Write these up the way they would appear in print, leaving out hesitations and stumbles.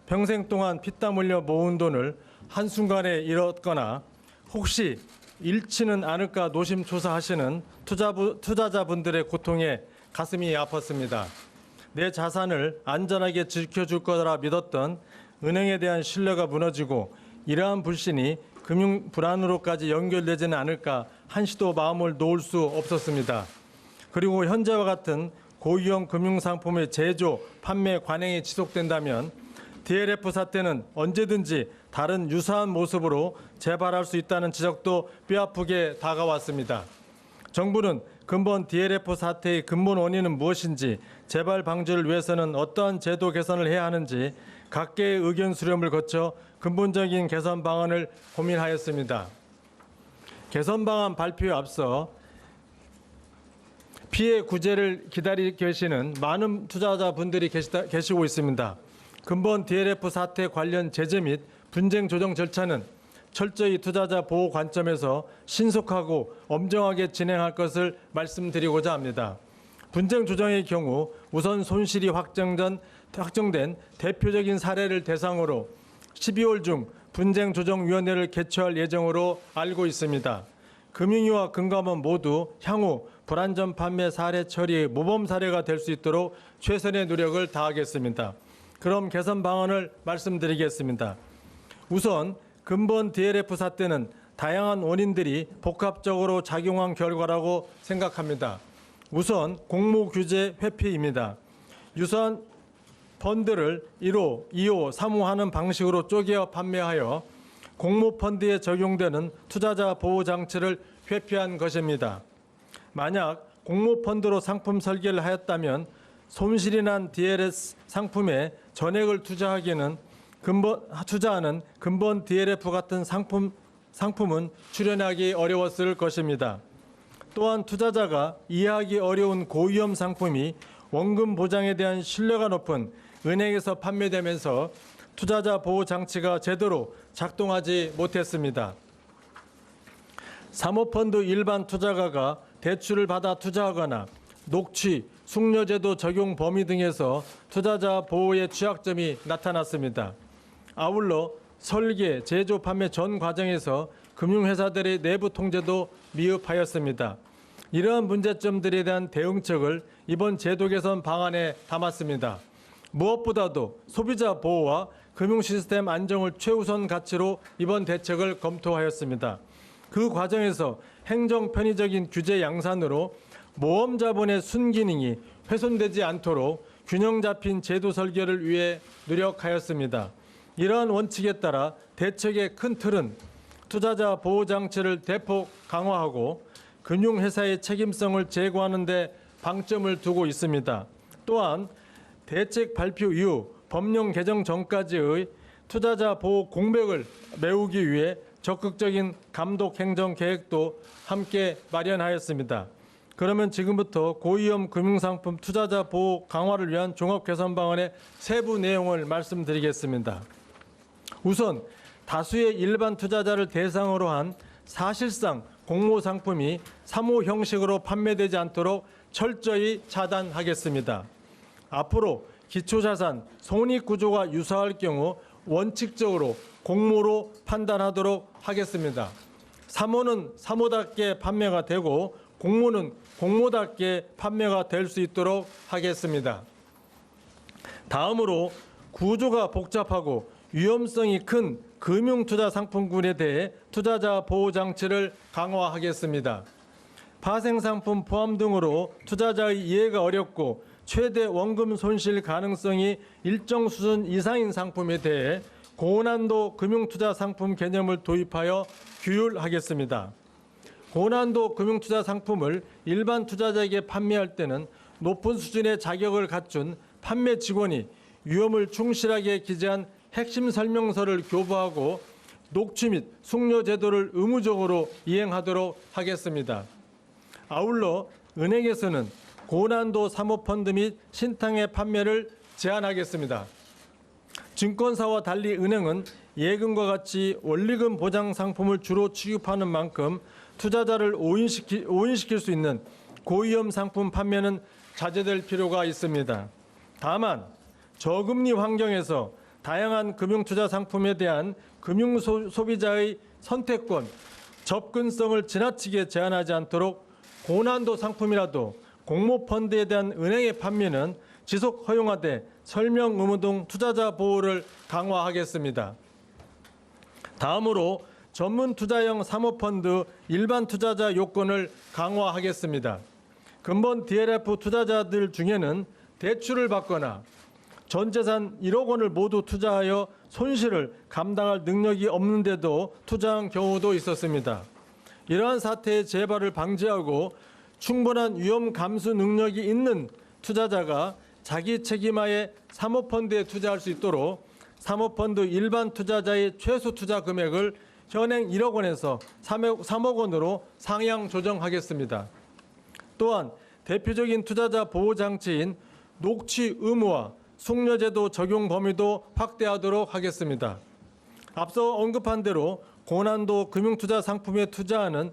평생 동안 피땀 흘려 모은 돈을 한순간에 잃었거나 혹시 잃지는 않을까 노심초사하시는 투자자분들의 고통에 가슴이 아팠습니다. 내 자산을 안전하게 지켜줄 거라 믿었던 은행에 대한 신뢰가 무너지고 이러한 불신이 금융 불안으로까지 연결되지는 않을까 한시도 마음을 놓을 수 없었습니다. 그리고 현재와 같은 고위험 금융상품의 제조, 판매 관행이 지속된다면 DLF 사태는 언제든지 다른 유사한 모습으로 재발할 수 있다는 지적도 뼈아프게 다가왔습니다. 정부는 근본 DLF 사태의 근본 원인은 무엇인지, 재발 방지를 위해서는 어떠한 제도 개선을 해야 하는지 각계의 의견 수렴을 거쳐 근본적인 개선 방안을 고민하였습니다. 개선 방안 발표에 앞서 피해 구제를 기다리고 계시는 많은 투자자분들이 계시고 있습니다. 근본 DLF 사태 관련 제재 및 분쟁 조정 절차는 철저히 투자자 보호 관점에서 신속하고 엄정하게 진행할 것을 말씀드리고자 합니다. 분쟁 조정의 경우 우선 손실이 확정된 대표적인 사례를 대상으로 12월 중 분쟁조정위원회를 개최할 예정으로 알고 있습니다. 금융위와 금감원 모두 향후 불안전 판매 사례 처리의 모범 사례가 될 수 있도록 최선의 노력을 다하겠습니다. 그럼 개선 방안을 말씀드리겠습니다. 우선 근본 DLF 사태는 다양한 원인들이 복합적으로 작용한 결과라고 생각합니다. 우선 공모규제 회피입니다. 유사한 펀드를 1호, 2호, 3호 하는 방식으로 쪼개어 판매하여 공모펀드에 적용되는 투자자 보호장치를 회피한 것입니다. 만약 공모펀드로 상품 설계를 하였다면 손실이 난 DLS 상품에 전액을 투자하는 근본 DLF 같은 상품은 출연하기 어려웠을 것입니다. 또한 투자자가 이해하기 어려운 고위험 상품이 원금 보장에 대한 신뢰가 높은 은행에서 판매되면서 투자자 보호 장치가 제대로 작동하지 못했습니다. 사모펀드 일반 투자가가 대출을 받아 투자하거나 녹취, 숙려제도 적용 범위 등에서 투자자 보호의 취약점이 나타났습니다. 아울러 설계, 제조, 판매 전 과정에서 금융회사들의 내부 통제도 미흡하였습니다. 이러한 문제점들에 대한 대응책을 이번 제도 개선 방안에 담았습니다. 무엇보다도 소비자 보호와 금융 시스템 안정을 최우선 가치로 이번 대책을 검토하였습니다. 그 과정에서 행정 편의적인 규제 양산으로 모험 자본의 순기능이 훼손되지 않도록 균형 잡힌 제도 설계를 위해 노력하였습니다. 이러한 원칙에 따라 대책의 큰 틀은 투자자 보호 장치를 대폭 강화하고 금융회사의 책임성을 제고하는 데 방점을 두고 있습니다. 또한 대책 발표 이후 법령 개정 전까지의 투자자 보호 공백을 메우기 위해 적극적인 감독 행정 계획도 함께 마련하였습니다. 그러면 지금부터 고위험 금융상품 투자자 보호 강화를 위한 종합 개선 방안의 세부 내용을 말씀드리겠습니다. 우선 다수의 일반 투자자를 대상으로 한 사실상 공모 상품이 3호 형식으로 판매되지 않도록 철저히 차단하겠습니다. 앞으로 기초자산, 손익구조가 유사할 경우 원칙적으로 공모로 판단하도록 하겠습니다. 3호는 3호답게 판매가 되고 공모는 공모답게 판매가 될 수 있도록 하겠습니다. 다음으로 구조가 복잡하고 위험성이 큰 금융투자 상품군에 대해 투자자 보호장치를 강화하겠습니다. 파생상품 포함 등으로 투자자의 이해가 어렵고 최대 원금 손실 가능성이 일정 수준 이상인 상품에 대해 고난도 금융투자 상품 개념을 도입하여 규율하겠습니다. 고난도 금융투자 상품을 일반 투자자에게 판매할 때는 높은 수준의 자격을 갖춘 판매 직원이 위험을 충실하게 기재한 핵심 설명서를 교부하고 녹취 및 숙려 제도를 의무적으로 이행하도록 하겠습니다. 아울러 은행에서는 고난도 사모펀드 및 신탁의 판매를 제한하겠습니다. 증권사와 달리 은행은 예금과 같이 원리금 보장 상품을 주로 취급하는 만큼 투자자를 오인시킬 수 있는 고위험 상품 판매는 자제될 필요가 있습니다. 다만 저금리 환경에서 다양한 금융투자 상품에 대한 금융소비자의 선택권, 접근성을 지나치게 제한하지 않도록 고난도 상품이라도 공모펀드에 대한 은행의 판매는 지속 허용하되 설명 의무 등 투자자 보호를 강화하겠습니다. 다음으로 전문 투자형 사모펀드 일반 투자자 요건을 강화하겠습니다. 근본 DLF 투자자들 중에는 대출을 받거나 전 재산 1억 원을 모두 투자하여 손실을 감당할 능력이 없는데도 투자한 경우도 있었습니다. 이러한 사태의 재발을 방지하고 충분한 위험 감수 능력이 있는 투자자가 자기 책임하에 사모펀드에 투자할 수 있도록 사모펀드 일반 투자자의 최소 투자 금액을 현행 1억 원에서 3억 원으로 상향 조정하겠습니다. 또한 대표적인 투자자 보호 장치인 녹취 의무와 숙려제도 적용 범위도 확대하도록 하겠습니다. 앞서 언급한 대로 고난도 금융투자 상품에 투자하는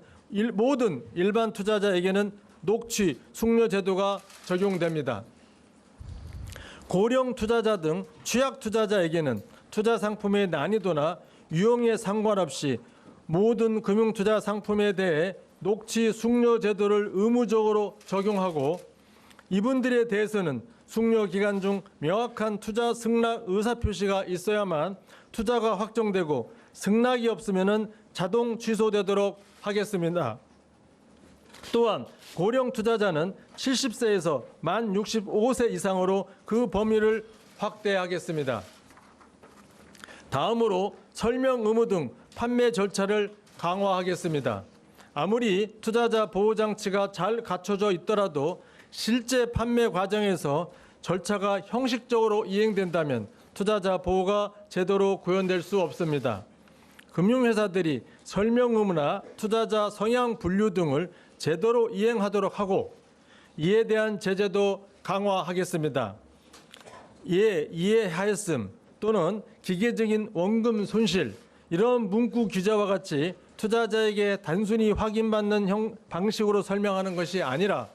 모든 일반 투자자에게는 녹취, 숙려제도가 적용됩니다. 고령 투자자 등 취약 투자자에게는 투자 상품의 난이도나 유형에 상관없이 모든 금융투자 상품에 대해 녹취, 숙려제도를 의무적으로 적용하고 이분들에 대해서는 숙려 기간 중 명확한 투자 승낙 의사표시가 있어야만 투자가 확정되고 승낙이 없으면 자동 취소되도록 하겠습니다. 또한 고령 투자자는 70세에서 만 65세 이상으로 그 범위를 확대하겠습니다. 다음으로 설명 의무 등 판매 절차를 강화하겠습니다. 아무리 투자자 보호 장치가 잘 갖춰져 있더라도 실제 판매 과정에서 절차가 형식적으로 이행된다면 투자자 보호가 제대로 구현될 수 없습니다. 금융회사들이 설명 의무나 투자자 성향 분류 등을 제대로 이행하도록 하고 이에 대한 제재도 강화하겠습니다. 이에 이해하였음 또는 기계적인 원금 손실 이런 문구 규제와 같이 투자자에게 단순히 확인받는 방식으로 설명하는 것이 아니라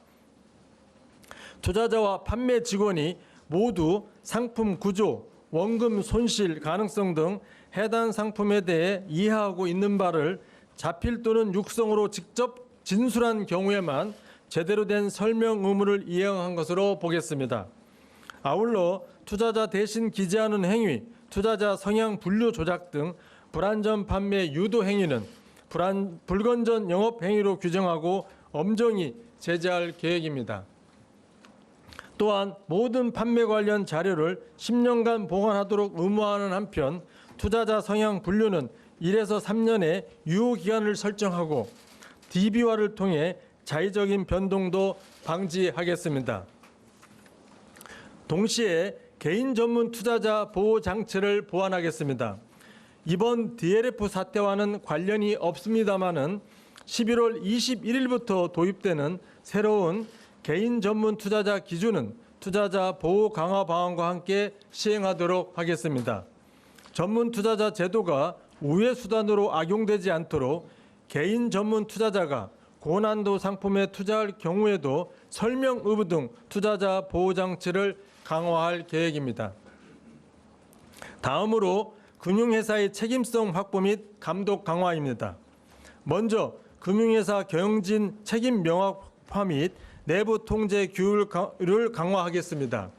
투자자와 판매 직원이 모두 상품 구조, 원금 손실 가능성 등 해당 상품에 대해 이해하고 있는 바를 자필 또는 육성으로 직접 진술한 경우에만 제대로 된 설명 의무를 이행한 것으로 보겠습니다. 아울러 투자자 대신 기재하는 행위, 투자자 성향 분류 조작 등 불안전 판매 유도 행위는 불건전 영업 행위로 규정하고 엄정히 제재할 계획입니다. 또한 모든 판매 관련 자료를 10년간 보관하도록 의무화하는 한편 투자자 성향 분류는 1에서 3년의 유효 기간을 설정하고 DB화를 통해 자의적인 변동도 방지하겠습니다. 동시에 개인 전문 투자자 보호 장치를 보완하겠습니다. 이번 DLF 사태와는 관련이 없습니다마는 11월 21일부터 도입되는 새로운 개인 전문 투자자 기준은 투자자 보호 강화 방안과 함께 시행하도록 하겠습니다. 전문 투자자 제도가 우회 수단으로 악용되지 않도록 개인 전문 투자자가 고난도 상품에 투자할 경우에도 설명 의무 등 투자자 보호 장치를 강화할 계획입니다. 다음으로 금융회사의 책임성 확보 및 감독 강화입니다. 먼저 금융회사 경영진 책임 명확화 및 내부 통제 규율을 강화하겠습니다.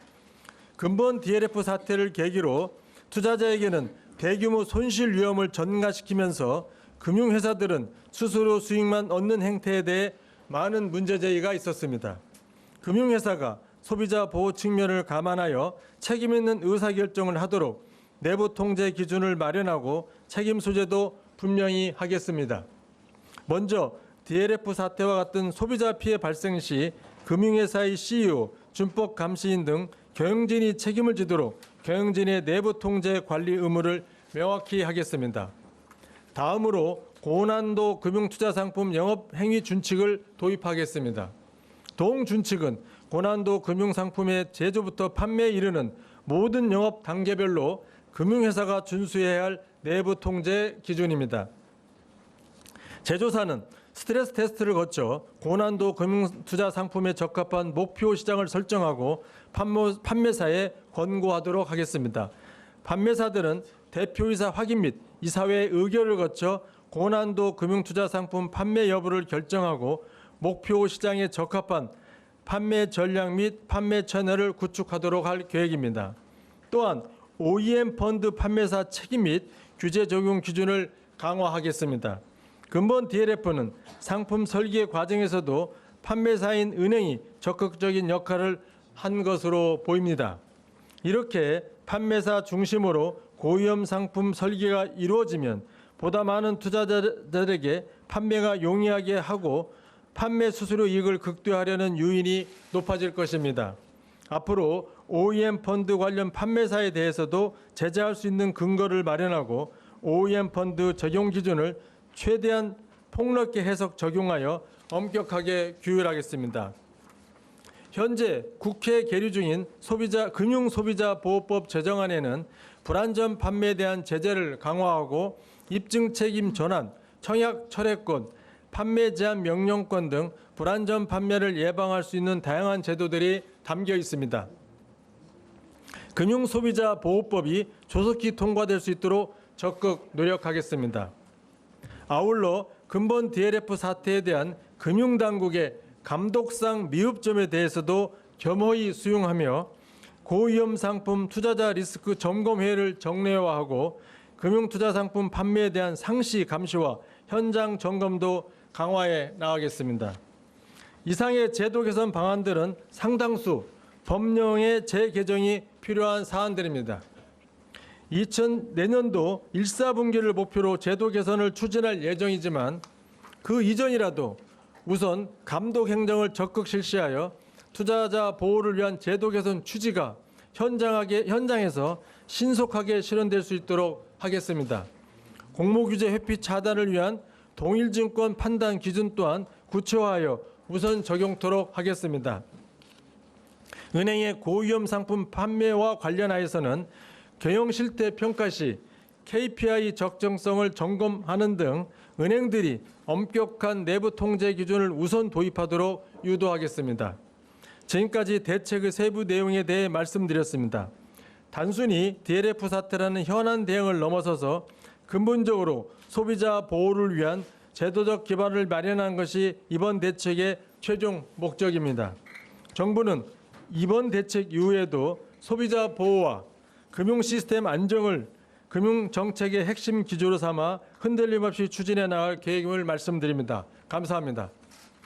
근본 DLF 사태를 계기로 투자자에게는 대규모 손실 위험을 전가시키면서 금융회사들은 스스로 수익만 얻는 행태에 대해 많은 문제제기가 있었습니다. 금융회사가 소비자 보호 측면을 감안하여 책임 있는 의사결정을 하도록 내부 통제 기준을 마련하고 책임 소재도 분명히 하겠습니다. 먼저 DLF 사태와 같은 소비자 피해 발생 시 금융회사의 CEO, 준법 감시인 등 경영진이 책임을 지도록 경영진의 내부 통제 관리 의무를 명확히 하겠습니다. 다음으로 고난도 금융투자상품 영업행위 준칙을 도입하겠습니다. 동준칙은 고난도 금융상품의 제조부터 판매에 이르는 모든 영업 단계별로 금융회사가 준수해야 할 내부 통제 기준입니다. 제조사는 스트레스 테스트를 거쳐 고난도 금융투자 상품에 적합한 목표 시장을 설정하고 판매사에 권고하도록 하겠습니다. 판매사들은 대표이사 확인 및 이사회의 의결을 거쳐 고난도 금융투자상품 판매 여부를 결정하고 목표 시장에 적합한 판매 전략 및 판매 채널을 구축하도록 할 계획입니다. 또한 OEM 펀드 판매사 책임 및 규제 적용 기준을 강화하겠습니다. 근본 DLF는 상품 설계 과정에서도 판매사인 은행이 적극적인 역할을 한 것으로 보입니다. 이렇게 판매사 중심으로 고위험 상품 설계가 이루어지면 보다 많은 투자자들에게 판매가 용이하게 하고 판매 수수료 이익을 극대화하려는 요인이 높아질 것입니다. 앞으로 OEM 펀드 관련 판매사에 대해서도 제재할 수 있는 근거를 마련하고 OEM 펀드 적용 기준을 최대한 폭넓게 해석 적용하여 엄격하게 규율하겠습니다. 현재 국회 계류 중인 금융소비자보호법 제정안에는 불안전 판매에 대한 제재를 강화하고 입증 책임 전환, 청약 철회권, 판매 제한 명령권 등 불안전 판매를 예방할 수 있는 다양한 제도들이 담겨 있습니다. 금융소비자보호법이 조속히 통과될 수 있도록 적극 노력하겠습니다. 아울러 근본 DLF 사태에 대한 금융당국의 감독상 미흡점에 대해서도 겸허히 수용하며 고위험 상품 투자자 리스크 점검회의를 정례화하고 금융투자상품 판매에 대한 상시 감시와 현장 점검도 강화해 나가겠습니다. 이상의 제도 개선 방안들은 상당수 법령의 재개정이 필요한 사안들입니다. 내년도 1사분기를 목표로 제도 개선을 추진할 예정이지만 그 이전이라도 우선 감독 행정을 적극 실시하여 투자자 보호를 위한 제도 개선 취지가 현장에서 신속하게 실현될 수 있도록 하겠습니다. 공모규제 회피 차단을 위한 동일증권 판단 기준 또한 구체화하여 우선 적용토록 하겠습니다. 은행의 고위험 상품 판매와 관련하여서는 경영 실태 평가 시 KPI 적정성을 점검하는 등 은행들이 엄격한 내부 통제 기준을 우선 도입하도록 유도하겠습니다. 지금까지 대책의 세부 내용에 대해 말씀드렸습니다. 단순히 DLF 사태라는 현안 대응을 넘어서서 근본적으로 소비자 보호를 위한 제도적 기반을 마련하는 것이 이번 대책의 최종 목적입니다. 정부는 이번 대책 이후에도 소비자 보호와 금융 시스템 안정을 금융 정책의 핵심 기조로 삼아 흔들림 없이 추진해 나갈 계획임을 말씀드립니다. 감사합니다.